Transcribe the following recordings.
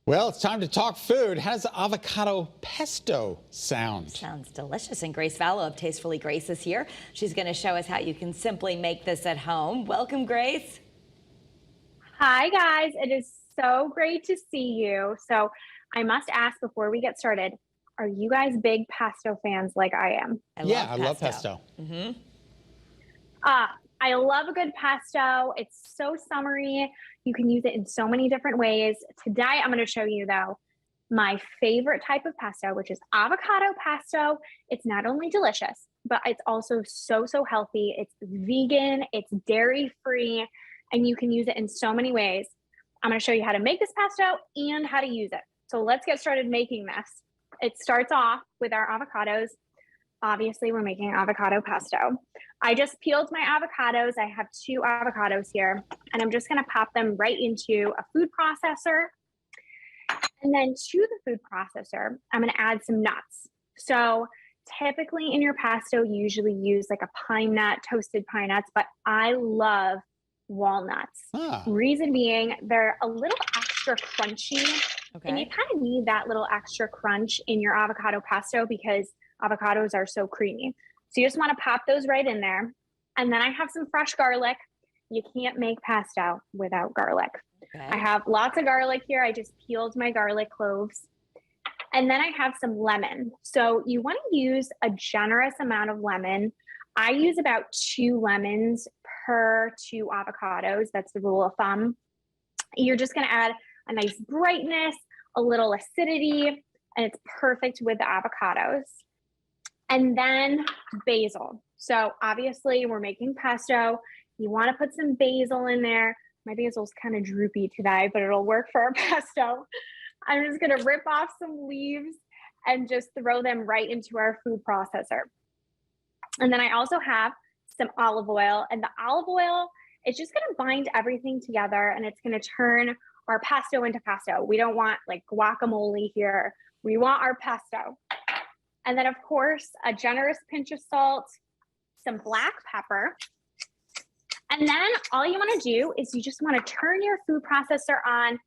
Well, it's time to talk food. How does avocado pesto sound? Sounds delicious. And Grace Vallow of Tastefully Grace is here. She's going to show us how you can simply make this at home. Welcome, Grace. Hi, guys. It is so great to see you. So I must ask before we get started, are you guys big pesto fans like I am? I love pesto. I love a good pesto. It's so summery. You can use it in so many different ways. Today, I'm going to show you, though, my favorite type of pesto, which is avocado pesto. It's not only delicious, but it's also so healthy. It's vegan, it's dairy-free, and you can use it in so many ways. I'm going to show you how to make this pesto and how to use it. So let's get started making this. It starts off with our avocados. Obviously, we're making avocado pesto. I just peeled my avocados. I have 2 avocados here, and I'm just going to pop them right into a food processor. And then to the food processor, I'm going to add some nuts. So typically in your pesto, you usually use like a pine nut, toasted pine nuts, but I love walnuts. Reason being, they're a little extra crunchy. And you kind of need that little extra crunch in your avocado pesto because avocados are so creamy. So you just want to pop those right in there. And then I have some fresh garlic. You can't make pesto without garlic. I have lots of garlic here. I just peeled my garlic cloves. And then I have some lemon. So you want to use a generous amount of lemon. I use about 2 lemons per 2 avocados. That's the rule of thumb. You're just going to add a nice brightness, a little acidity, and it's perfect with the avocados. And then basil. So obviously we're making pesto. You want to put some basil in there. My basil's kind of droopy today, but it'll work for our pesto. I'm just going to rip off some leaves and just throw them right into our food processor. And then I also have some olive oil, and the olive oil is just going to bind everything together, and it's going to turn our pesto into pesto. We don't want like guacamole here. We want our pesto. And then, of course, a generous pinch of salt, some black pepper. And then all you want to do is you just want to turn your food processor on.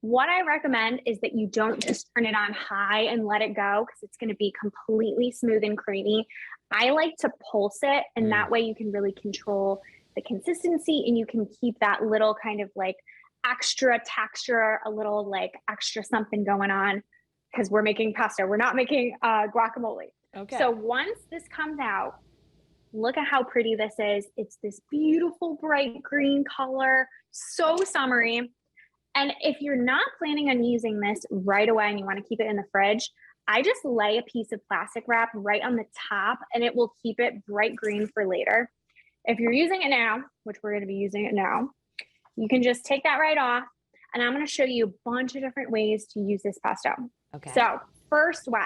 What I recommend is that you don't just turn it on high and let it go because it's going to be completely smooth and creamy. I like to pulse it, and that way you can really control the consistency and you can keep that little kind of like extra texture, a little like extra something going on. Because we're making pesto. We're not making guacamole. So once this comes out, look at how pretty this is. It's this beautiful bright green color, so summery. And if you're not planning on using this right away and you want to keep it in the fridge, I just lay a piece of plastic wrap right on the top and it will keep it bright green for later. If you're using it now, which we're going to be using it now, you can just take that right off. And I'm going to show you a bunch of different ways to use this pesto. So first way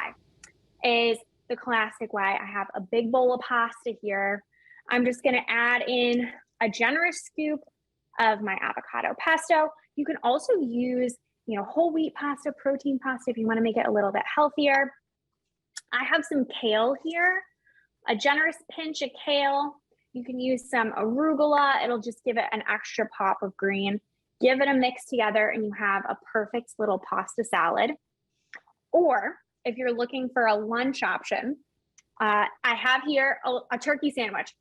is the classic way. I have a big bowl of pasta here. I'm just going to add in a generous scoop of my avocado pesto. You can also use, whole wheat pasta, protein pasta if you want to make it a little bit healthier. I have some kale here, a generous pinch of kale. You can use some arugula. It'll just give it an extra pop of green. Give it a mix together and you have a perfect little pasta salad. Or if you're looking for a lunch option, I have here a turkey sandwich,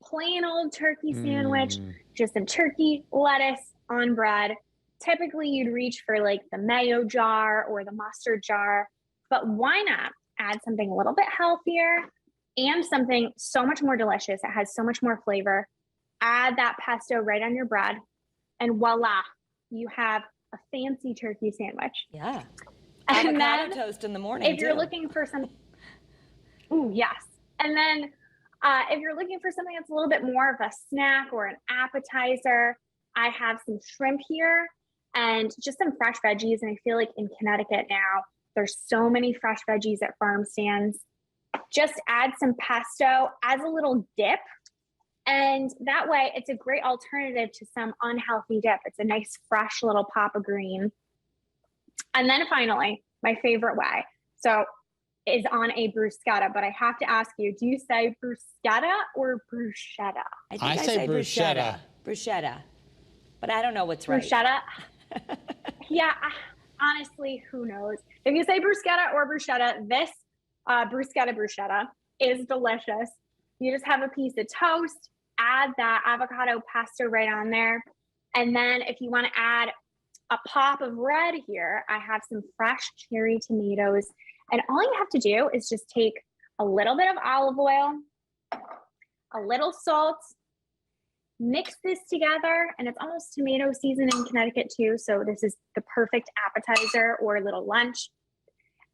plain old turkey sandwich, just some turkey, lettuce on bread. Typically you'd reach for like the mayo jar or the mustard jar, but why not add something a little bit healthier and something so much more delicious. It has so much more flavor. Add that pesto right on your bread and voila, you have a fancy turkey sandwich. And avocado toast in the morning. If you're looking for some, yes. And then if you're looking for something that's a little bit more of a snack or an appetizer, I have some shrimp here and just some fresh veggies. And I feel like in Connecticut now, there's so many fresh veggies at farm stands. Just add some pesto as a little dip. And that way it's a great alternative to some unhealthy dip. It's a nice fresh little pop of green. And then finally, my favorite way, is on a bruschetta, but I have to ask you, do you say bruschetta or bruschetta? I say bruschetta. Bruschetta. But I don't know what's right. Bruschetta? Yeah, honestly, who knows? If you say bruschetta or bruschetta, this bruschetta is delicious. You just have a piece of toast, add that avocado pesto right on there. And then if you want to add a pop of red here, I have some fresh cherry tomatoes. And all you have to do is just take a little bit of olive oil, a little salt, mix this together, and it's almost tomato season in Connecticut too, so this is the perfect appetizer or little lunch.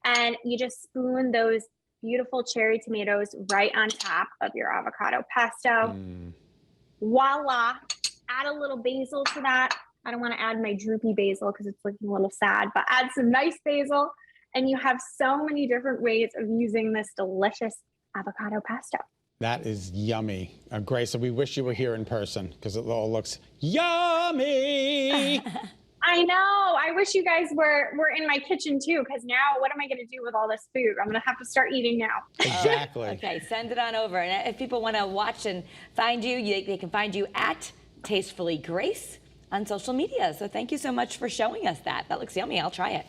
And you just spoon those beautiful cherry tomatoes right on top of your avocado pesto. Voila, add a little basil to that. I don't want to add my droopy basil because it's looking a little sad, but add some nice basil, and you have so many different ways of using this delicious avocado pesto. That is yummy. Grace, we wish you were here in person because it all looks yummy. I know. I wish you guys were in my kitchen too, because now what am I going to do with all this food? I'm going to have to start eating now. Exactly. Okay, send it on over. And if people want to watch and find you, they can find you at Tastefully Grace on social media. So thank you so much for showing us that. That looks yummy. I'll try it.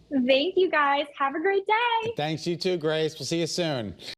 Thank you guys. Have a great day. Thanks, you too, Grace. We'll see you soon.